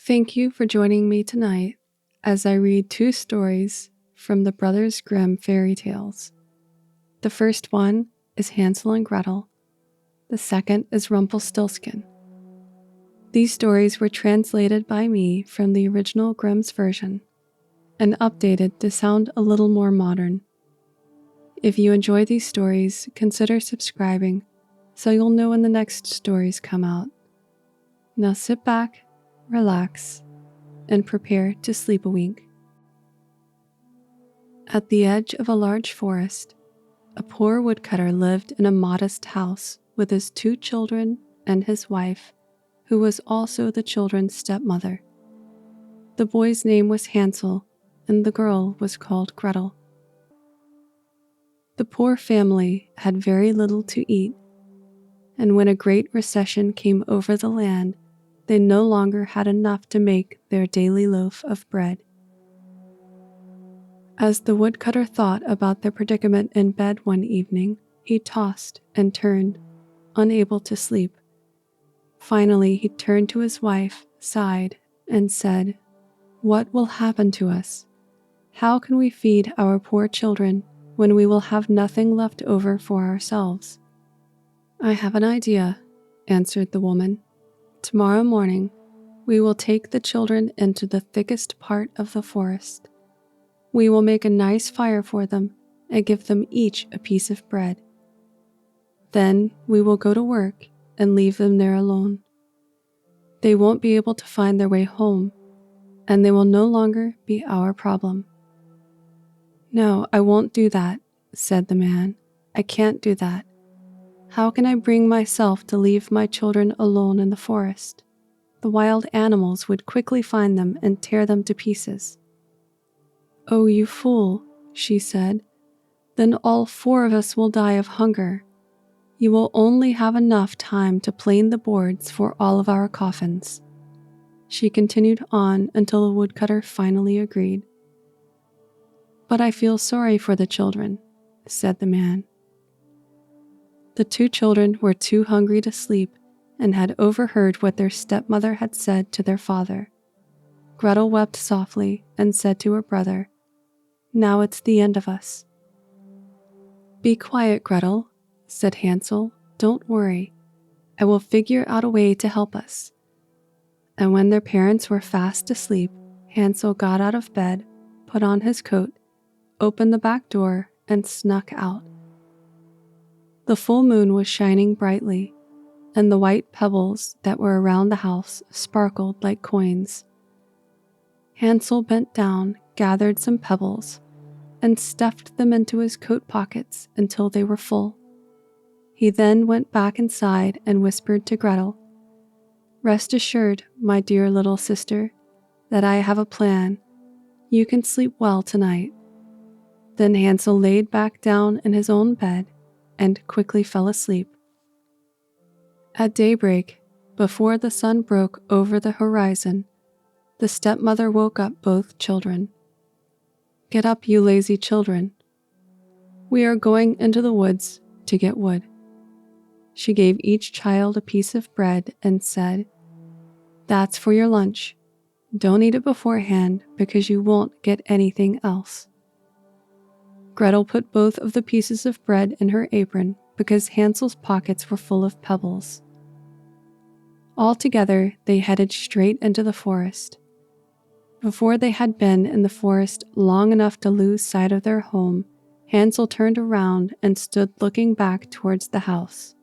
Thank you for joining me tonight as I read two stories from the Brothers Grimm fairy tales. The first one is Hansel and Gretel. The second is Rumpelstiltskin. These stories were translated by me from the original Grimm's version and updated to sound a little more modern. If you enjoy these stories, consider subscribing so you'll know when the next stories come out. Now sit back, relax, and prepare to sleep a wink. At the edge of a large forest, a poor woodcutter lived in a modest house with his 2 children and his wife, who was also the children's stepmother. The boy's name was Hansel, and the girl was called Gretel. The poor family had very little to eat, and when a great recession came over the land, they no longer had enough to make their daily loaf of bread. As the woodcutter thought about their predicament in bed one evening, he tossed and turned, unable to sleep. Finally, he turned to his wife, sighed, and said, "What will happen to us? How can we feed our poor children when we will have nothing left over for ourselves?" "I have an idea," answered the woman. "Tomorrow morning, we will take the children into the thickest part of the forest. We will make a nice fire for them and give them each a piece of bread. Then we will go to work and leave them there alone. They won't be able to find their way home, and they will no longer be our problem." "No, I won't do that," said the man. "I can't do that. How can I bring myself to leave my children alone in the forest? The wild animals would quickly find them and tear them to pieces." "Oh, you fool," she said. "Then all 4 of us will die of hunger. You will only have enough time to plane the boards for all of our coffins." She continued on until the woodcutter finally agreed. "But I feel sorry for the children," said the man. The 2 children were too hungry to sleep and had overheard what their stepmother had said to their father. Gretel wept softly and said to her brother, "Now it's the end of us." "Be quiet, Gretel," said Hansel. "Don't worry. I will figure out a way to help us." And when their parents were fast asleep, Hansel got out of bed, put on his coat, opened the back door, and snuck out. The full moon was shining brightly, and the white pebbles that were around the house sparkled like coins. Hansel bent down, gathered some pebbles, and stuffed them into his coat pockets until they were full. He then went back inside and whispered to Gretel, "Rest assured, my dear little sister, that I have a plan. You can sleep well tonight." Then Hansel laid back down in his own bed and quickly fell asleep. At daybreak, before the sun broke over the horizon, the stepmother woke up both children. "Get up, you lazy children. We are going into the woods to get wood." She gave each child a piece of bread and said, "That's for your lunch. Don't eat it beforehand because you won't get anything else." Gretel put both of the pieces of bread in her apron because Hansel's pockets were full of pebbles. Altogether, they headed straight into the forest. Before they had been in the forest long enough to lose sight of their home, Hansel turned around and stood looking back towards the house.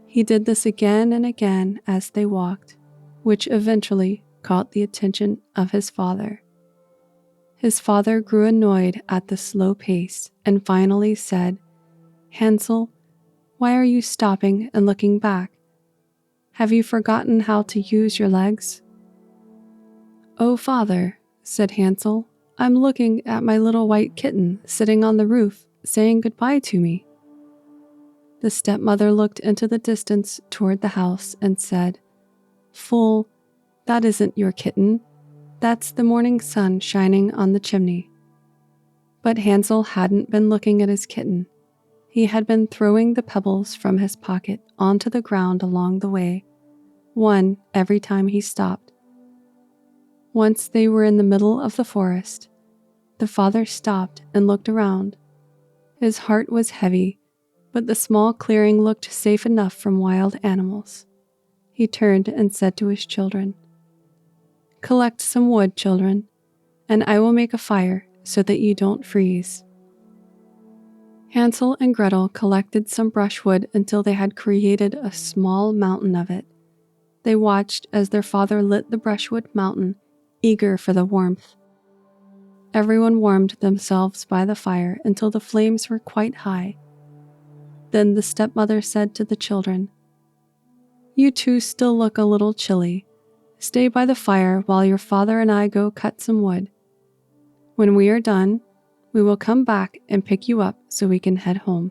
He did this again and again as they walked, which eventually caught the attention of his father. His father grew annoyed at the slow pace and finally said, "Hansel, why are you stopping and looking back? Have you forgotten how to use your legs?" "Oh, father," said Hansel, "I'm looking at my little white kitten sitting on the roof saying goodbye to me." The stepmother looked into the distance toward the house and said, "Fool, that isn't your kitten. That's the morning sun shining on the chimney." But Hansel hadn't been looking at his kitten. He had been throwing the pebbles from his pocket onto the ground along the way, one every time he stopped. Once they were in the middle of the forest, the father stopped and looked around. His heart was heavy, but the small clearing looked safe enough from wild animals. He turned and said to his children, "Collect some wood, children, and I will make a fire so that you don't freeze." Hansel and Gretel collected some brushwood until they had created a small mountain of it. They watched as their father lit the brushwood mountain, eager for the warmth. Everyone warmed themselves by the fire until the flames were quite high. Then the stepmother said to the children, "You two still look a little chilly. Stay by the fire while your father and I go cut some wood. When we are done, we will come back and pick you up so we can head home."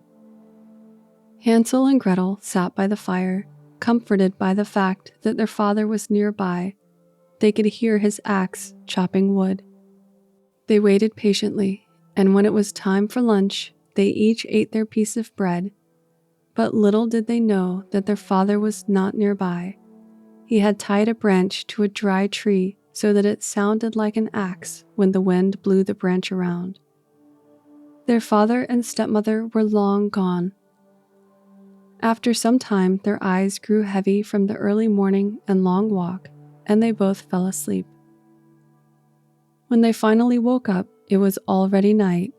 Hansel and Gretel sat by the fire, comforted by the fact that their father was nearby. They could hear his axe chopping wood. They waited patiently, and when it was time for lunch, they each ate their piece of bread. But little did they know that their father was not nearby. He had tied a branch to a dry tree so that it sounded like an axe when the wind blew the branch around. Their father and stepmother were long gone. After some time, their eyes grew heavy from the early morning and long walk, and they both fell asleep. When they finally woke up, it was already night.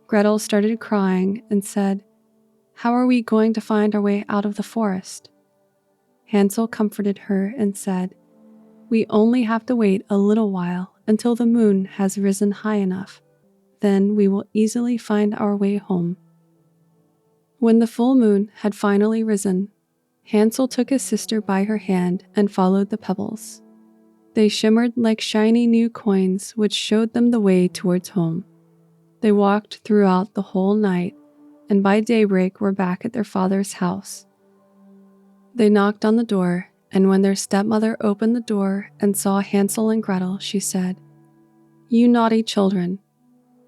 Gretel started crying and said, "How are we going to find our way out of the forest?" Hansel comforted her and said, "We only have to wait a little while until the moon has risen high enough. Then we will easily find our way home." When the full moon had finally risen, Hansel took his sister by her hand and followed the pebbles. They shimmered like shiny new coins which showed them the way towards home. They walked throughout the whole night, and by daybreak were back at their father's house. They knocked on the door, and when their stepmother opened the door and saw Hansel and Gretel, she said, "You naughty children,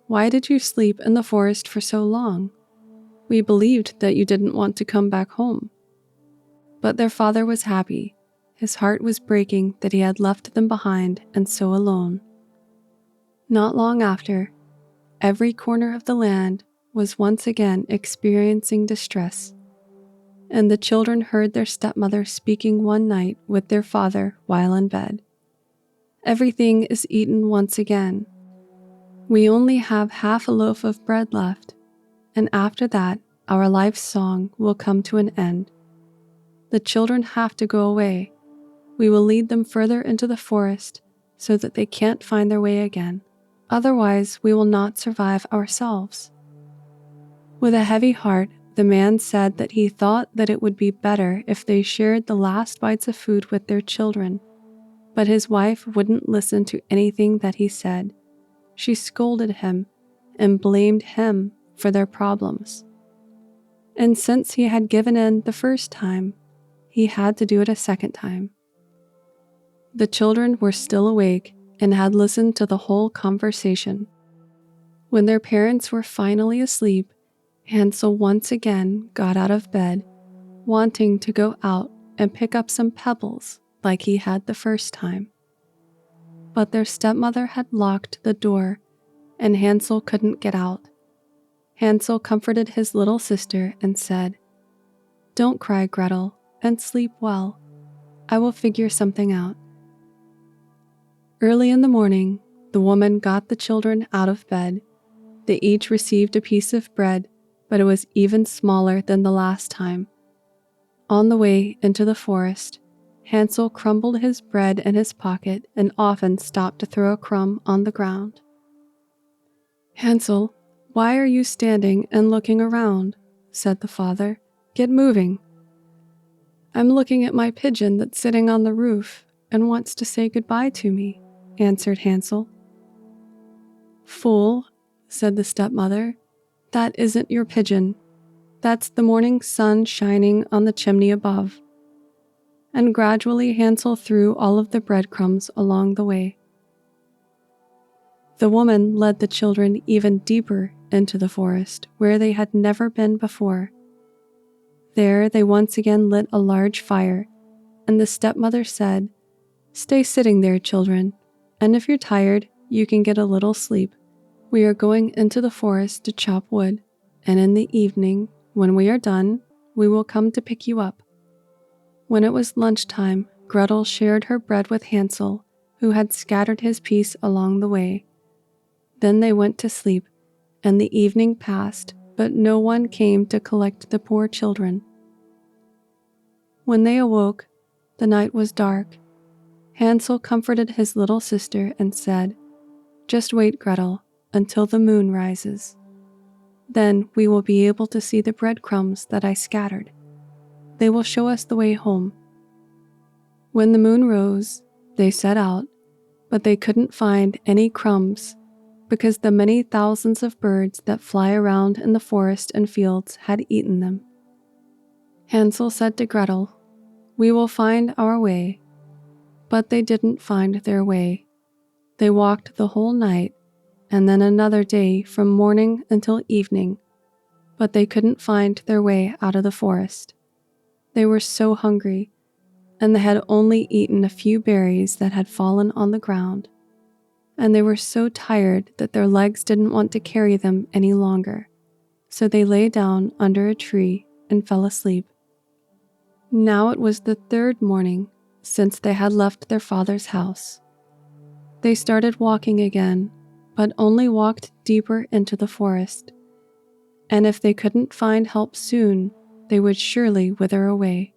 why did you sleep in the forest for so long? We believed that you didn't want to come back home." But their father was happy. His heart was breaking that he had left them behind and so alone. Not long after, every corner of the land was once again experiencing distress, and the children heard their stepmother speaking one night with their father while in bed. "Everything is eaten once again. We only have half a loaf of bread left, and after that, our life's song will come to an end. The children have to go away. We will lead them further into the forest so that they can't find their way again. Otherwise, we will not survive ourselves." With a heavy heart, the man said that he thought that it would be better if they shared the last bites of food with their children, but his wife wouldn't listen to anything that he said. She scolded him and blamed him for their problems. And since he had given in the first time, he had to do it a second time. The children were still awake and had listened to the whole conversation. When their parents were finally asleep, Hansel once again got out of bed, wanting to go out and pick up some pebbles like he had the first time. But their stepmother had locked the door, and Hansel couldn't get out. Hansel comforted his little sister and said, "Don't cry, Gretel, and sleep well. I will figure something out." Early in the morning, the woman got the children out of bed. They each received a piece of bread, but it was even smaller than the last time. On the way into the forest, Hansel crumbled his bread in his pocket and often stopped to throw a crumb on the ground. "Hansel, why are you standing and looking around?" said the father. "Get moving." "I'm looking at my pigeon that's sitting on the roof and wants to say goodbye to me," answered Hansel. "Fool," said the stepmother, "that isn't your pigeon. That's the morning sun shining on the chimney above." And gradually Hansel threw all of the breadcrumbs along the way. The woman led the children even deeper into the forest where they had never been before. There they once again lit a large fire, and the stepmother said, "Stay sitting there, children, And if you're tired, you can get a little sleep. We are going into the forest to chop wood, and in the evening, when we are done, we will come to pick you up." When it was lunchtime, Gretel shared her bread with Hansel, who had scattered his piece along the way. Then they went to sleep, and the evening passed, but no one came to collect the poor children. When they awoke, the night was dark. Hansel comforted his little sister and said, "Just wait, Gretel, until the moon rises. Then we will be able to see the breadcrumbs that I scattered. They will show us the way home." When the moon rose, they set out, but they couldn't find any crumbs because the many thousands of birds that fly around in the forest and fields had eaten them. Hansel said to Gretel, "We will find our way." But they didn't find their way. They walked the whole night, and then another day from morning until evening, but they couldn't find their way out of the forest. They were so hungry, and they had only eaten a few berries that had fallen on the ground, and they were so tired that their legs didn't want to carry them any longer, so they lay down under a tree and fell asleep. Now it was the third morning since they had left their father's house. They started walking again, but only walked deeper into the forest, and if they couldn't find help soon, they would surely wither away.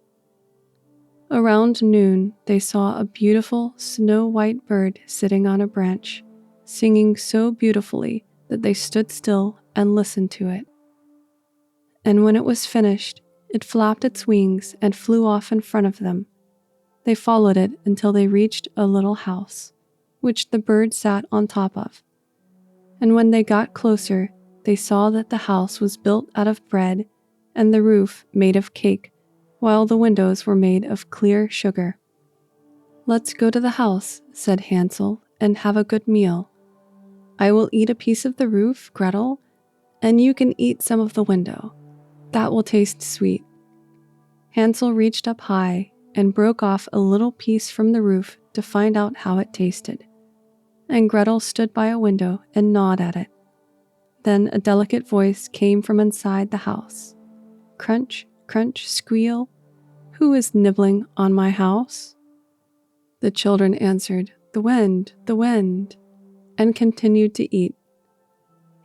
Around noon, they saw a beautiful snow-white bird sitting on a branch, singing so beautifully that they stood still and listened to it. And when it was finished, it flapped its wings and flew off in front of them. They followed it until they reached a little house, which the bird sat on top of. And when they got closer, they saw that the house was built out of bread and the roof made of cake, while the windows were made of clear sugar. "Let's go to the house," said Hansel, "and have a good meal. I will eat a piece of the roof, Gretel, and you can eat some of the window. That will taste sweet." Hansel reached up high and broke off a little piece from the roof to find out how it tasted, and Gretel stood by a window and gnawed at it. Then a delicate voice came from inside the house. "Crunch, crunch, squeal. Who is nibbling on my house?" The children answered, the wind," and continued to eat.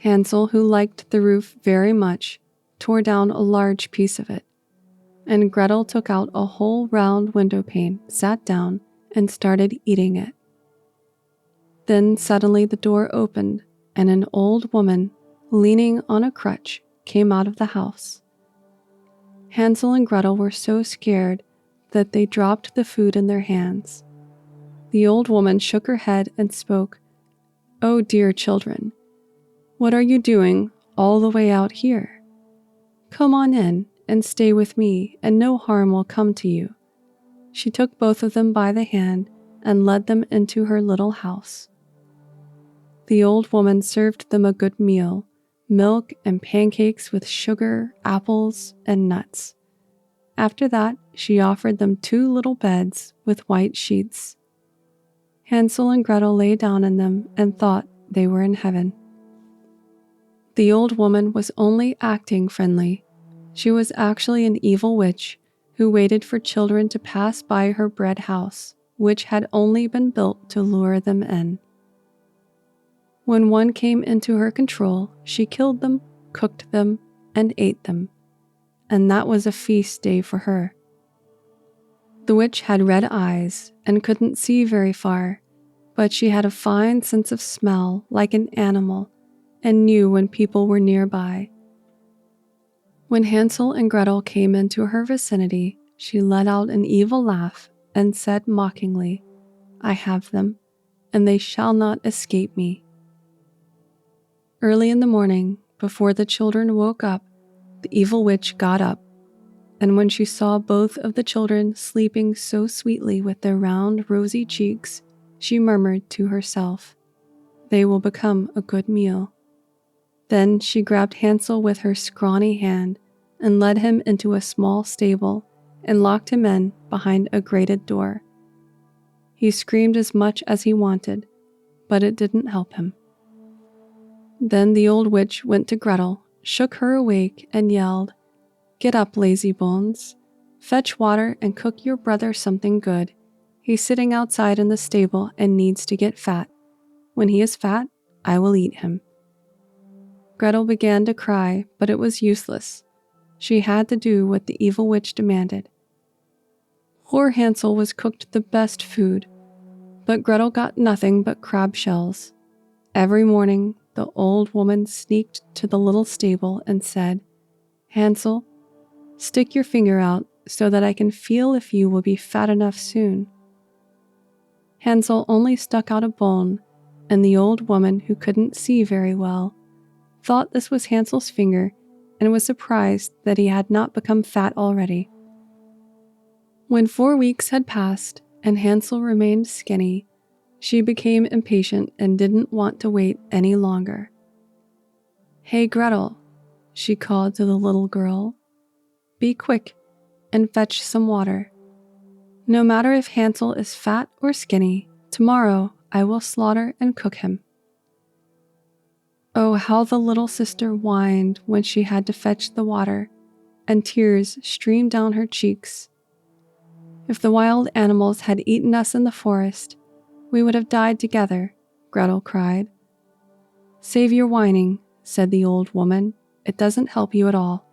Hansel, who liked the roof very much, tore down a large piece of it, and Gretel took out a whole round window pane, sat down, and started eating it. Then suddenly the door opened, and an old woman, leaning on a crutch, came out of the house. Hansel and Gretel were so scared that they dropped the food in their hands. The old woman shook her head and spoke, "Oh dear children, what are you doing all the way out here? Come on in and stay with me, and no harm will come to you." She took both of them by the hand and led them into her little house. The old woman served them a good meal, milk and pancakes with sugar, apples, and nuts. After that, she offered them 2 little beds with white sheets. Hansel and Gretel lay down in them and thought they were in heaven. The old woman was only acting friendly. She was actually an evil witch who waited for children to pass by her bread house, which had only been built to lure them in. When one came into her control, she killed them, cooked them, and ate them, and that was a feast day for her. The witch had red eyes and couldn't see very far, but she had a fine sense of smell like an animal and knew when people were nearby. When Hansel and Gretel came into her vicinity, she let out an evil laugh and said mockingly, "I have them, and they shall not escape me." Early in the morning, before the children woke up, the evil witch got up, and when she saw both of the children sleeping so sweetly with their round, rosy cheeks, she murmured to herself, "They will become a good meal." Then she grabbed Hansel with her scrawny hand and led him into a small stable and locked him in behind a grated door. He screamed as much as he wanted, but it didn't help him. Then the old witch went to Gretel, shook her awake, and yelled, "Get up, lazy bones. Fetch water and cook your brother something good. He's sitting outside in the stable and needs to get fat. When he is fat, I will eat him." Gretel began to cry, but it was useless. She had to do what the evil witch demanded. Poor Hansel was cooked the best food, but Gretel got nothing but crab shells. Every morning, the old woman sneaked to the little stable and said, "Hansel, stick your finger out so that I can feel if you will be fat enough soon." Hansel only stuck out a bone, and the old woman, who couldn't see very well, thought this was Hansel's finger and was surprised that he had not become fat already. When 4 weeks had passed and Hansel remained skinny, she became impatient and didn't want to wait any longer. "Hey, Gretel," she called to the little girl, "be quick and fetch some water. No matter if Hansel is fat or skinny, tomorrow I will slaughter and cook him." Oh, how the little sister whined when she had to fetch the water, and tears streamed down her cheeks. "If the wild animals had eaten us in the forest, we would have died together," Gretel cried. "Save your whining," said the old woman. "It doesn't help you at all."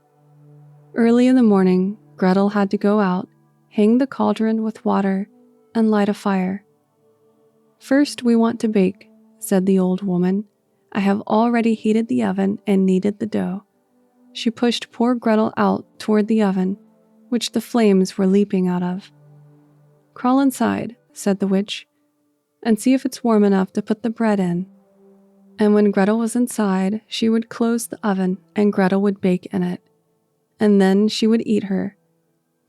Early in the morning, Gretel had to go out, hang the cauldron with water, and light a fire. "First we want to bake," said the old woman. "I have already heated the oven and kneaded the dough." She pushed poor Gretel out toward the oven, which the flames were leaping out of. "Crawl inside," said the witch, "and see if it's warm enough to put the bread in." And when Gretel was inside, she would close the oven and Gretel would bake in it. And then she would eat her.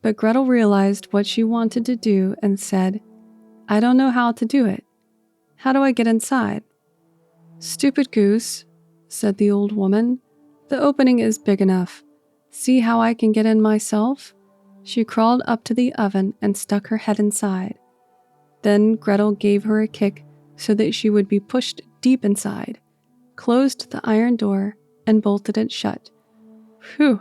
But Gretel realized what she wanted to do and said, "I don't know how to do it. How do I get inside?" "Stupid goose," said the old woman. "The opening is big enough. See how I can get in myself?" She crawled up to the oven and stuck her head inside. Then Gretel gave her a kick so that she would be pushed deep inside, closed the iron door, and bolted it shut. Phew!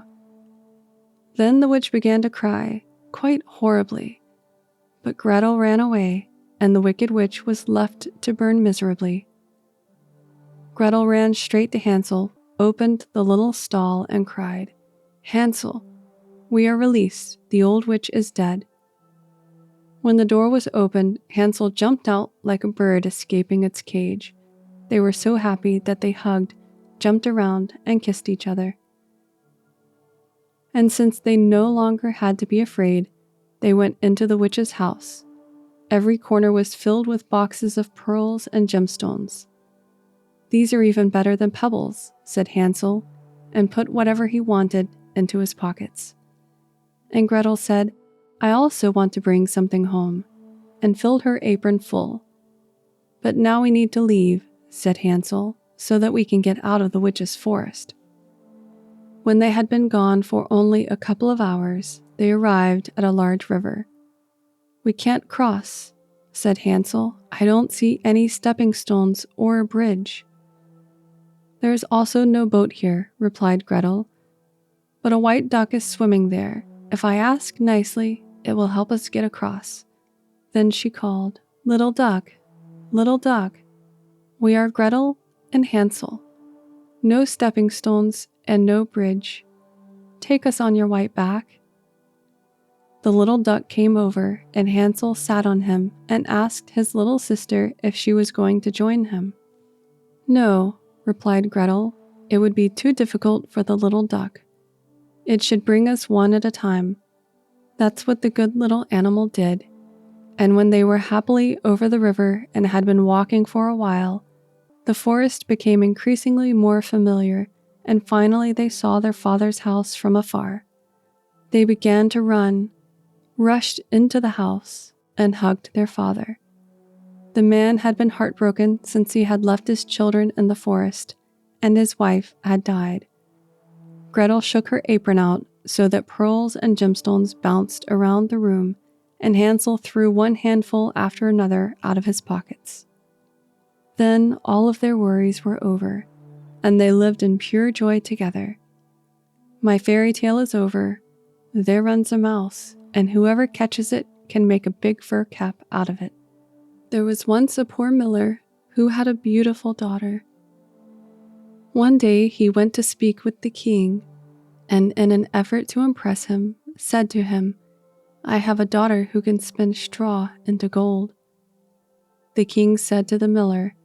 Then the witch began to cry, quite horribly. But Gretel ran away, and the wicked witch was left to burn miserably. Gretel ran straight to Hansel, opened the little stall, and cried, "Hansel, we are released. The old witch is dead." When the door was opened, Hansel jumped out like a bird escaping its cage. They were so happy that they hugged, jumped around, and kissed each other. And since they no longer had to be afraid, they went into the witch's house. Every corner was filled with boxes of pearls and gemstones. "These are even better than pebbles," said Hansel, and put whatever he wanted into his pockets. And Gretel said, "I also want to bring something home," and filled her apron full. "But now we need to leave," said Hansel, "so that we can get out of the witch's forest." When they had been gone for only a couple of hours, they arrived at a large river. "We can't cross," said Hansel. "I don't see any stepping stones or a bridge." "There is also no boat here," replied Gretel, "but a white duck is swimming there. If I ask nicely, it will help us get across." Then she called, "Little duck, little duck, we are Gretel and Hansel. No stepping stones and no bridge. Take us on your white back." The little duck came over, and Hansel sat on him and asked his little sister if she was going to join him. "No," replied Gretel, "it would be too difficult for the little duck. It should bring us one at a time." That's what the good little animal did. And when they were happily over the river and had been walking for a while, the forest became increasingly more familiar, and finally they saw their father's house from afar. They began to run, rushed into the house, and hugged their father. The man had been heartbroken since he had left his children in the forest, and his wife had died. Gretel shook her apron out so that pearls and gemstones bounced around the room, and Hansel threw one handful after another out of his pockets. Then all of their worries were over, and they lived in pure joy together. My fairy tale is over. There runs a mouse, and whoever catches it can make a big fur cap out of it. There was once a poor miller who had a beautiful daughter. One day he went to speak with the king, and in an effort to impress him, said to him, "I have a daughter who can spin straw into gold." The king said to the miller,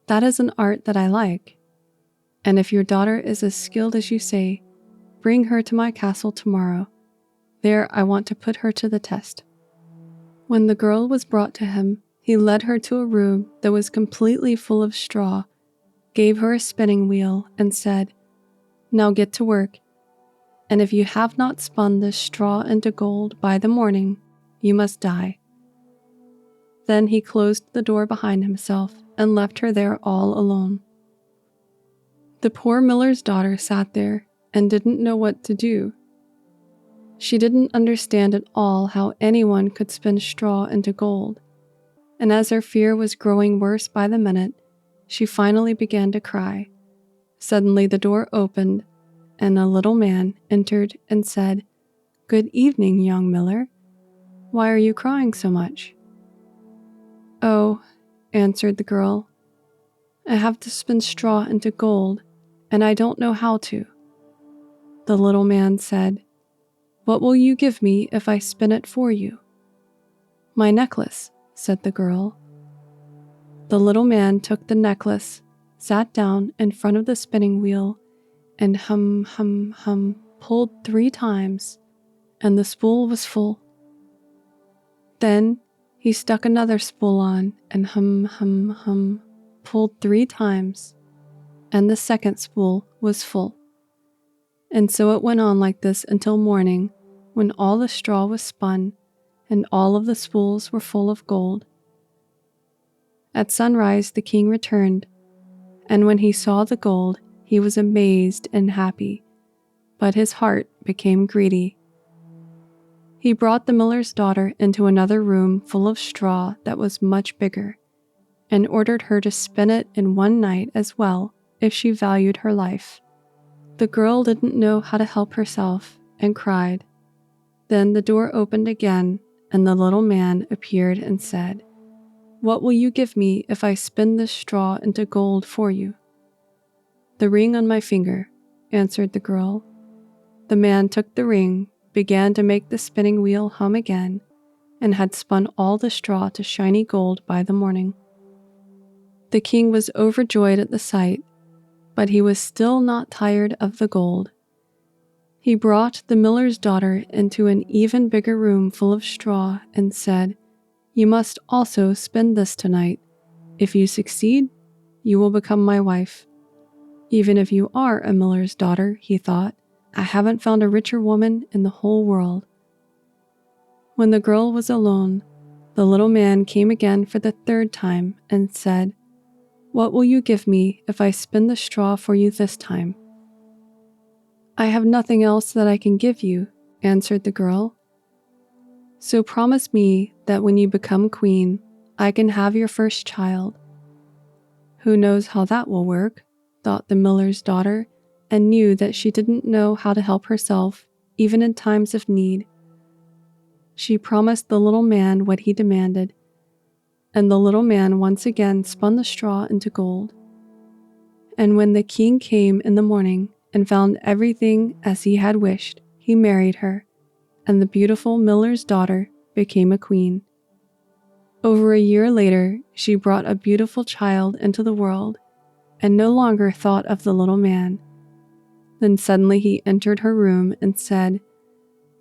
"That is an art that I like, and if your daughter is as skilled as you say, bring her to my castle tomorrow. There I want to put her to the test." When the girl was brought to him, he led her to a room that was completely full of straw, gave her a spinning wheel, and said, "Now get to work, and if you have not spun this straw into gold by the morning, you must die." Then he closed the door behind himself and left her there all alone. The poor miller's daughter sat there and didn't know what to do. She didn't understand at all how anyone could spin straw into gold, and as her fear was growing worse by the minute, she finally began to cry. Suddenly the door opened, and a little man entered and said, "Good evening, young miller. Why are you crying so much?" "Oh," answered the girl, "I have to spin straw into gold, and I don't know how to." The little man said, "What will you give me if I spin it for you?" "My necklace," said the girl. The little man took the necklace, sat down in front of the spinning wheel, and pulled 3 times, and the spool was full. Then he stuck another spool on and pulled 3 times, and the second spool was full. And so it went on like this until morning, when all the straw was spun and all of the spools were full of gold. At sunrise the king returned, and when he saw the gold, he was amazed and happy, but his heart became greedy. He brought the miller's daughter into another room full of straw that was much bigger, and ordered her to spin it in one night as well if she valued her life. The girl didn't know how to help herself and cried. Then the door opened again, and the little man appeared and said, "What will you give me if I spin this straw into gold for you?" "The ring on my finger," answered the girl. The man took the ring, began to make the spinning wheel hum again, and had spun all the straw to shiny gold by the morning. The king was overjoyed at the sight, but he was still not tired of the gold. He brought the miller's daughter into an even bigger room full of straw and said, "You must also spin this tonight. If you succeed, you will become my wife." Even if you are a miller's daughter, he thought, I haven't found a richer woman in the whole world. When the girl was alone, the little man came again for the 3rd time and said, "What will you give me if I spin the straw for you this time?" "I have nothing else that I can give you," answered the girl. "So promise me that when you become queen, I can have your first child." "Who knows how that will work?" thought the miller's daughter, and knew that she didn't know how to help herself, even in times of need. She promised the little man what he demanded, and the little man once again spun the straw into gold. And when the king came in the morning and found everything as he had wished, he married her, and the beautiful miller's daughter became a queen. Over a year later, she brought a beautiful child into the world, and no longer thought of the little man. Then suddenly he entered her room and said,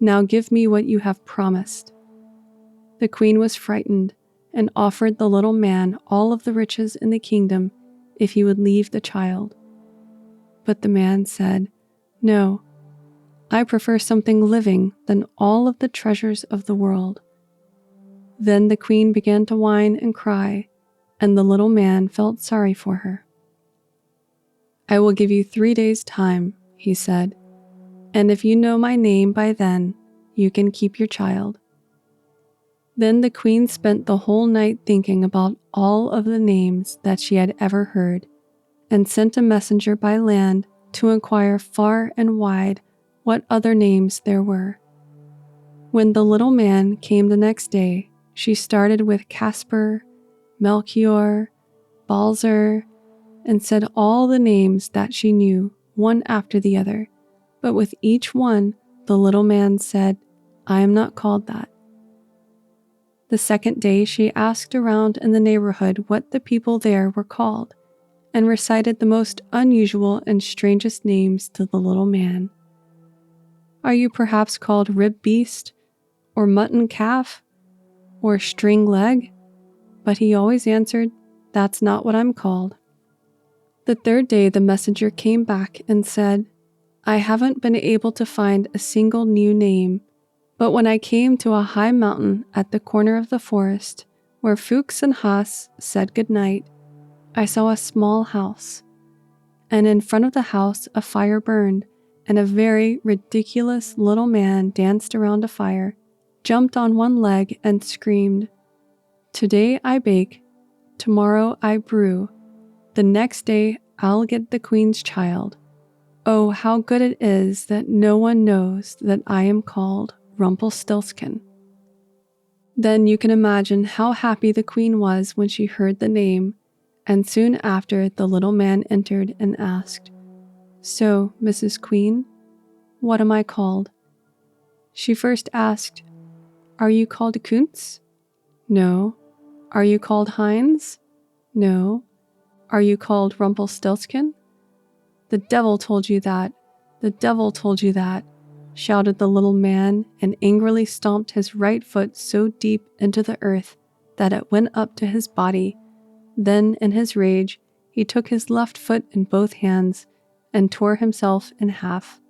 "Now give me what you have promised." The queen was frightened and offered the little man all of the riches in the kingdom if he would leave the child. But the man said, "No, I prefer something living than all of the treasures of the world." Then the queen began to whine and cry, and the little man felt sorry for her. "I will give you 3 days' time," he said, "and if you know my name by then, you can keep your child." Then the queen spent the whole night thinking about all of the names that she had ever heard, and sent a messenger by land to inquire far and wide what other names there were. When the little man came the next day, she started with Casper, Melchior, Balzer, and said all the names that she knew, one after the other. But with each one, the little man said, "I am not called that." The second day she asked around in the neighborhood what the people there were called, and recited the most unusual and strangest names to the little man. "Are you perhaps called Rib Beast, or Mutton Calf, or String Leg?" But he always answered, "That's not what I'm called." The third day the messenger came back and said, "I haven't been able to find a single new name, but when I came to a high mountain at the corner of the forest, where Fuchs and Haas said goodnight, I saw a small house, and in front of the house a fire burned, and a very ridiculous little man danced around a fire, jumped on one leg, and screamed, 'Today I bake, tomorrow I brew, the next day I'll get the queen's child. Oh, how good it is that no one knows that I am called Rumpelstiltskin.'" Then you can imagine how happy the queen was when she heard the name, and soon after the little man entered and asked, "So, Mrs. Queen, what am I called?" She first asked, "Are you called Kuntz?" "No." "Are you called Heinz?" "No." "Are you called Rumpelstiltskin?" "The devil told you that! The devil told you that!" shouted the little man, and angrily stomped his right foot so deep into the earth that it went up to his body. Then, in his rage, he took his left foot in both hands and tore himself in half.